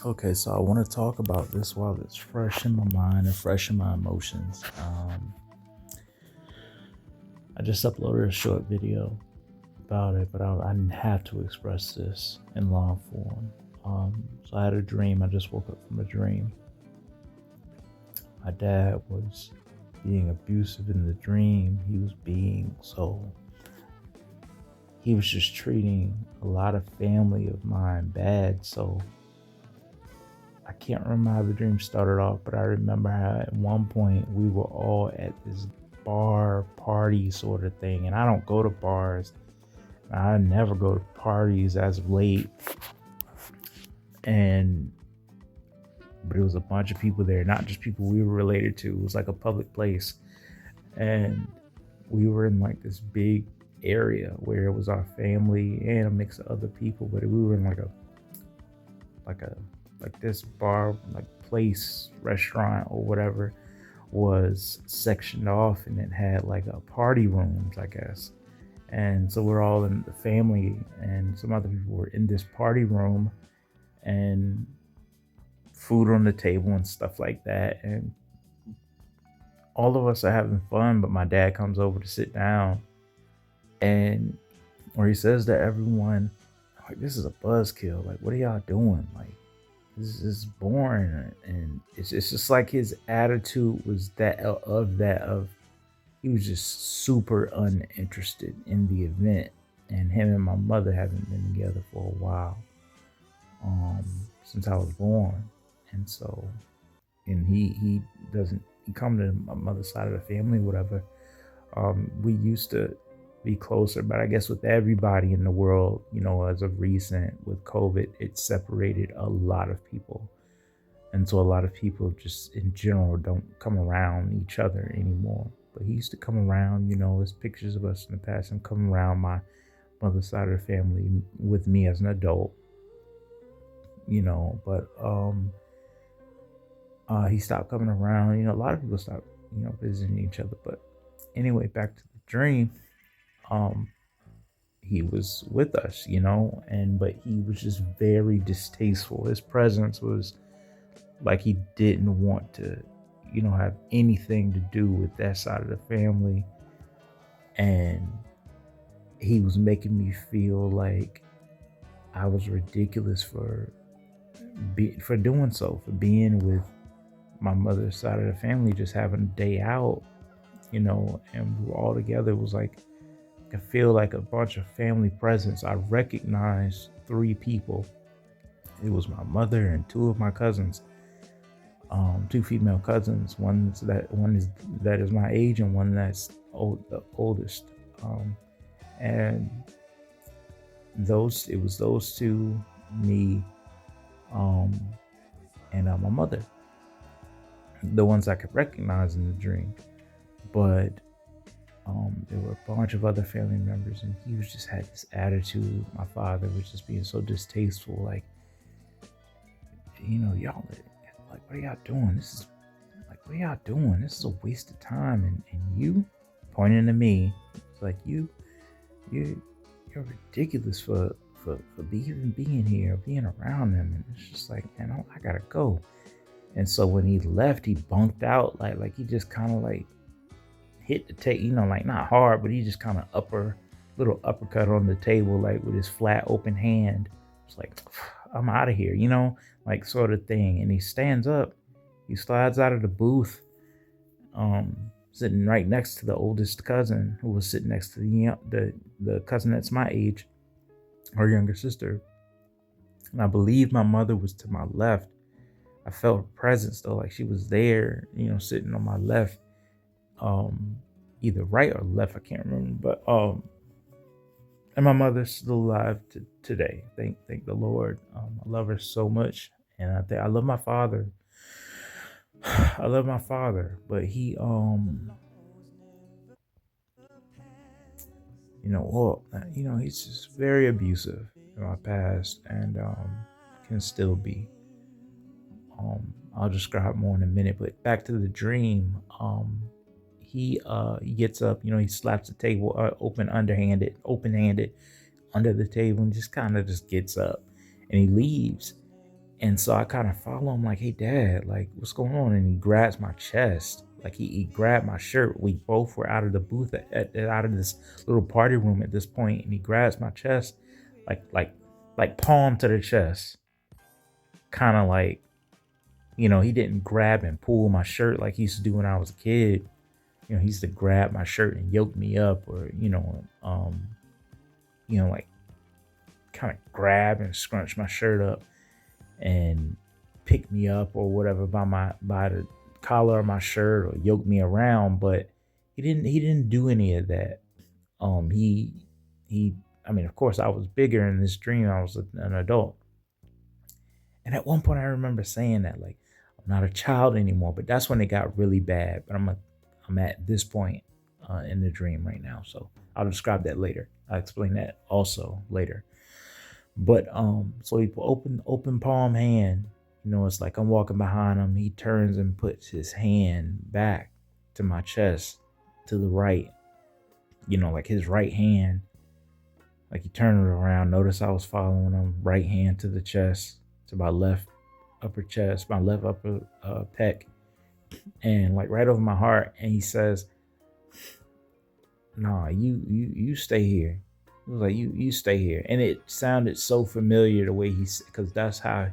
Okay, so I want to talk about this while it's fresh in my mind and fresh in my emotions. I just uploaded a short video about it, but I didn't have to express this in long form. So I had a dream. I just woke up from a dream. My dad was being abusive in the dream. He was just treating a lot of family of mine bad. So I can't remember how the dream started off, but I remember how at one point we were all at this bar party sort of thing. And I don't go to bars. I never go to parties as of late. And but it was a bunch of people there, not just people we were related to. It was like a public place. And we were in like this big area where it was our family and a mix of other people, but we were in like a like this bar, like place, restaurant or whatever was sectioned off, and it had like a party rooms, I guess. And so we're all in the family, and some other people were in this party room, and food on the table and stuff like that. And all of us are having fun, but my dad comes over to sit down, and or he says to everyone, like, "This is a buzzkill. Like, what are y'all doing? Like, this is boring." And it's just like his attitude was that of he was just super uninterested in the event, and him and my mother haven't been together for a while, um since I was born. And so, and he doesn't he come to my mother's side of the family, whatever. We used to be closer, but I guess with everybody in the world, as of recent with COVID, it separated a lot of people. And so a lot of people just in general don't come around each other anymore. But he used to come around, there's pictures of us in the past and come around my mother's side of the family with me as an adult, but he stopped coming around. A lot of people stopped, visiting each other. But anyway, back to the dream. Um, he was with us, and but he was just very distasteful. His presence was like he didn't want to, have anything to do with that side of the family. And he was making me feel like I was ridiculous for doing so, for being with my mother's side of the family, just having a day out, and we were all together. It was like I feel like a bunch of family presence. I recognized three people. It was my mother and two of my cousins, two female cousins. One is that is my age, and one that's the oldest. And it was those two, me, um, and my mother, the ones I could recognize in the dream. But there were a bunch of other family members, and he was just had this attitude. My father was just being so distasteful, like, y'all, like, what are y'all doing? This is like, what are y'all doing? This is a waste of time. And you, pointing to me, it's like you, you're ridiculous for even being here, being around them. And it's just like, man, I gotta go. And so when he left, he bunked out, like he just kind of like hit the table, like not hard, but he just kind of little uppercut on the table, like with his flat open hand. It's like, I'm out of here, like sort of thing. And he stands up, he slides out of the booth, sitting right next to the oldest cousin, who was sitting next to the cousin that's my age, her younger sister. And I believe my mother was to my left. I felt her presence though, like she was there, sitting on my left, um, either right or left, I can't remember. But and my mother's still alive today. Thank the Lord. I love her so much, and I love my father. I love my father, but he, he's just very abusive in my past, and can still be. I'll describe more in a minute, but back to the dream. He gets up, he slaps the table open handed under the table, and just kind of just gets up, and he leaves. And so I kind of follow him like, hey, dad, like, what's going on? And he grabs my chest. Like he grabbed my shirt. We both were out of the booth out of this little party room at this point. And he grabs my chest, like, like, like palm to the chest. Kind of like, he didn't grab and pull my shirt like he used to do when I was a kid. He used to grab my shirt and yoke me up, or, like kind of grab and scrunch my shirt up and pick me up or whatever by the collar of my shirt, or yoke me around. But he didn't do any of that. He I mean, of course I was bigger in this dream. I was an adult. And at one point I remember saying that, like, I'm not a child anymore, but that's when it got really bad. But I'm at this point in the dream right now. So I'll describe that later. I'll explain that also later. But so he open palm hand. It's like I'm walking behind him. He turns and puts his hand back to my chest, to the right. Like his right hand. Like he turned it around. Notice I was following him. Right hand to the chest, to my left upper chest, my left upper pec, and like right over my heart. And he says, "Nah, you stay here." It was like, you stay here. And it sounded so familiar the way because that's how,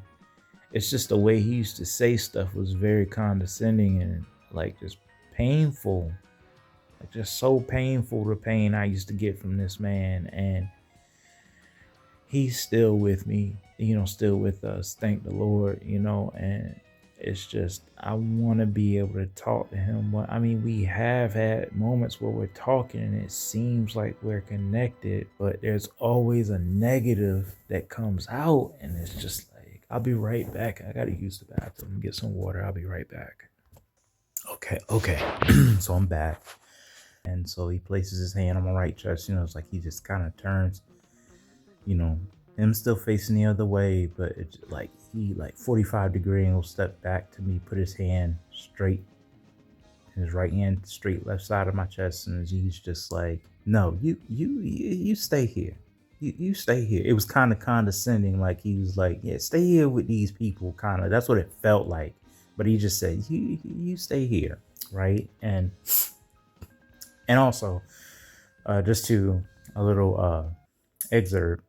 it's just the way he used to say stuff was very condescending and like just painful. Like just so painful, the pain I used to get from this man. And he's still with me, still with us. Thank the Lord, and it's just, I want to be able to talk to him. But I mean, we have had moments where we're talking and it seems like we're connected, but there's always a negative that comes out. And it's just like, I'll be right back. I got to use the bathroom and get some water. I'll be right back. Okay. So I'm back. And so he places his hand on my right chest. It's like he just kind of turns, him still facing the other way, but it's like he 45-degree angle step back to me, put his hand straight, his right hand straight left side of my chest, and he's just like, no, you stay here. You stay here. It was kind of condescending, like he was like, yeah, stay here with these people, kind of. That's what it felt like. But he just said, you stay here, right? And also, just to a little excerpt.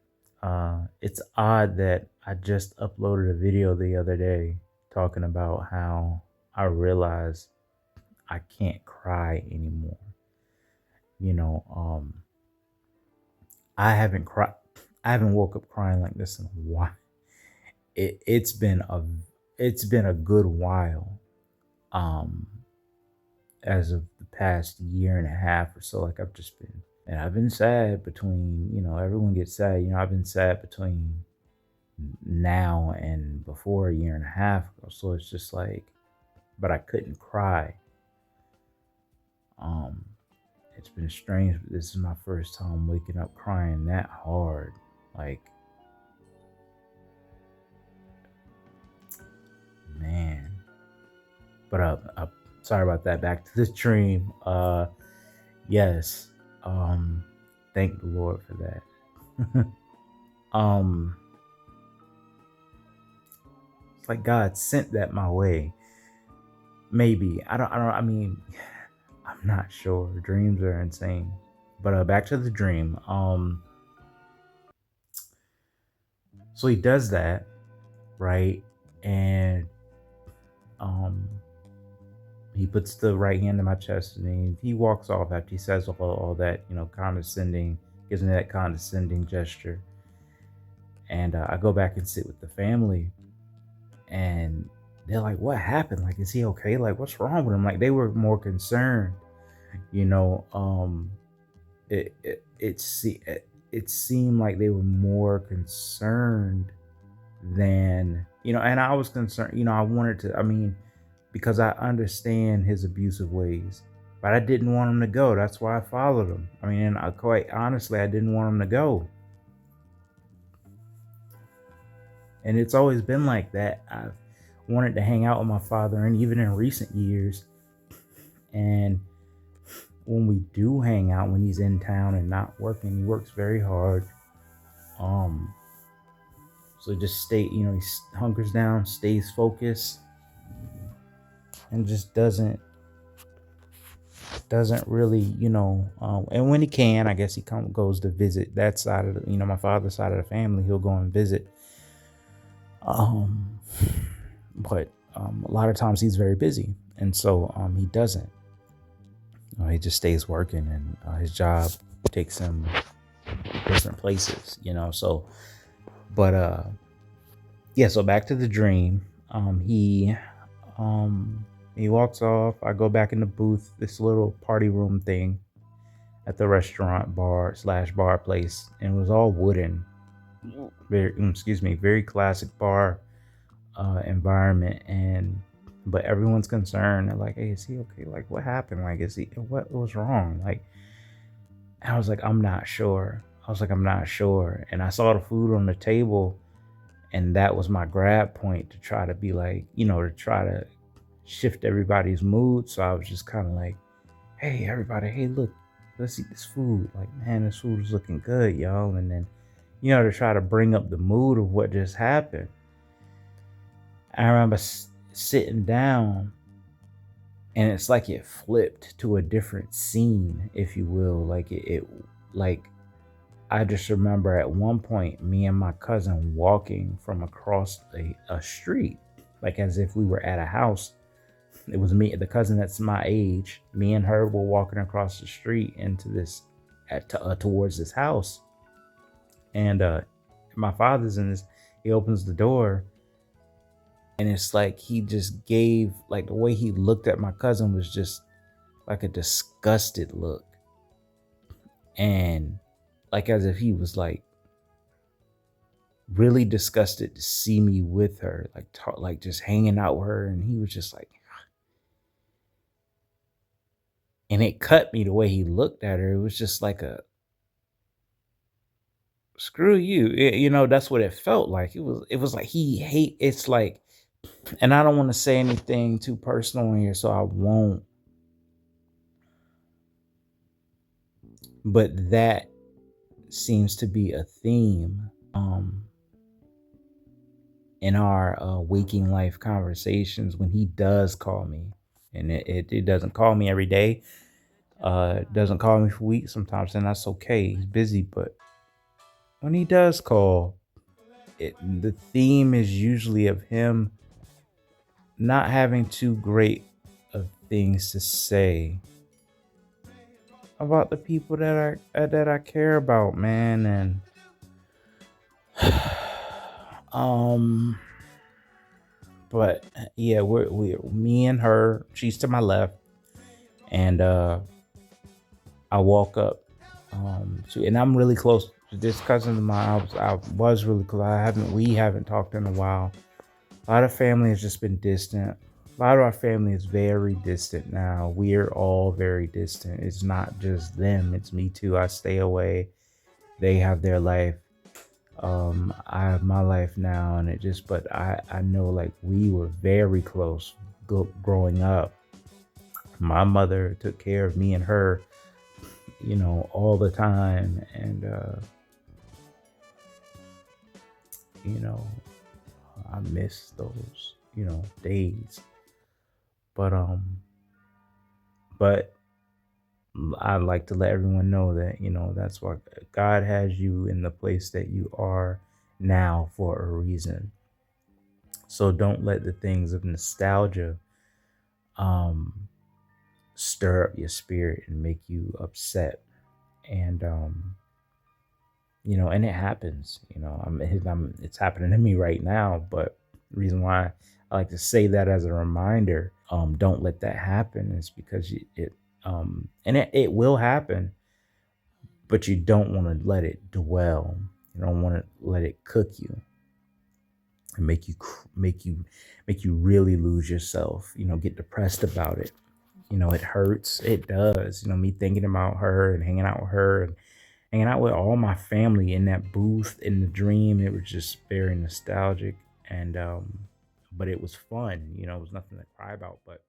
It's odd that I just uploaded a video the other day talking about how I realized I can't cry anymore. I haven't cried. I haven't woke up crying like this in a while. It's been a good while. As of the past year and a half or so, like I've been sad between, everyone gets sad. I've been sad between now and before a year and a half ago. So it's just like, but I couldn't cry. It's been strange, but this is my first time waking up crying that hard. Like, man. But sorry about that. Back to the dream. Yes. Thank the Lord for that. It's like God sent that my way. Maybe. I mean, I'm not sure. Dreams are insane. But back to the dream. So he does that, right? And he puts the right hand in my chest and he walks off after he says all that, condescending, gives me that condescending gesture. And I go back and sit with the family, and they're like, what happened? Like, is he okay? Like, what's wrong with him? Like, they were more concerned, it seemed like they were more concerned than, and I was concerned, I wanted to, because I understand his abusive ways, but I didn't want him to go. That's why I followed him. And quite honestly, I didn't want him to go. And it's always been like that. I've wanted to hang out with my father, and even in recent years. And when we do hang out, when he's in town and not working, he works very hard. So just stay, he hunkers down, stays focused, and just doesn't really, and when he can, I guess he goes to visit that side of the, my father's side of the family. He'll go and visit. Um, but a lot of times he's very busy, and so he doesn't. He just stays working, and his job takes him different places, So, but yeah. So back to the dream. He walks off. I go back in the booth, this little party room thing at the restaurant bar place, and it was all wooden. Very classic bar environment, but everyone's concerned. They're like, "Hey, is he okay? Like, what happened? Like, what was wrong?" Like, I was like, "I'm not sure." I'm not sure, and I saw the food on the table, and that was my grab point to try to be like, to try to shift everybody's mood. So I was just kind of like, "Hey, everybody! Hey, look, let's eat this food. Like, man, this food is looking good, y'all." And then, to try to bring up the mood of what just happened. I remember sitting down, and it's like it flipped to a different scene, if you will. Like like I just remember at one point, me and my cousin walking from across a street, like as if we were at a house. It was me, the cousin that's my age. Me and her were walking across the street into towards this house, and my father's in this. He opens the door, and it's like he just gave, like, the way he looked at my cousin was just like a disgusted look, and like as if he was like really disgusted to see me with her, like just hanging out with her, and he was just like, and it cut me the way he looked at her. It was just like a screw you. That's what it felt like. It was like it's like, and I don't want to say anything too personal here, so I won't. But that seems to be a theme in our waking life conversations when he does call me. And it doesn't call me every day. Doesn't call me for weeks sometimes, and that's okay. He's busy, but when he does call, the theme is usually of him not having too great of things to say about the people that I care about, man. And but yeah, we me and her. She's to my left, and I walk up and I'm really close to this cousin of mine. I was really close. We haven't talked in a while. A lot of family has just been distant. A lot of our family is very distant now. We're all very distant. It's not just them, it's me too. I stay away. They have their life. I have my life now, and but I know, like, we were very close growing up. My mother took care of me and her, all the time. And, you know, I miss those, days. But, but I'd like to let everyone know that, that's why God has you in the place that you are now for a reason. So don't let the things of nostalgia stir up your spirit and make you upset. And and it happens. It's happening to me right now. But the reason why I like to say that as a reminder, don't let that happen, is because it will happen, but you don't want to let it dwell. You don't want to let it cook you and make you really lose yourself. Get depressed about it. It hurts. It does. Me thinking about her and hanging out with her and hanging out with all my family in that booth in the dream. It was just very nostalgic, and but it was fun. It was nothing to cry about, but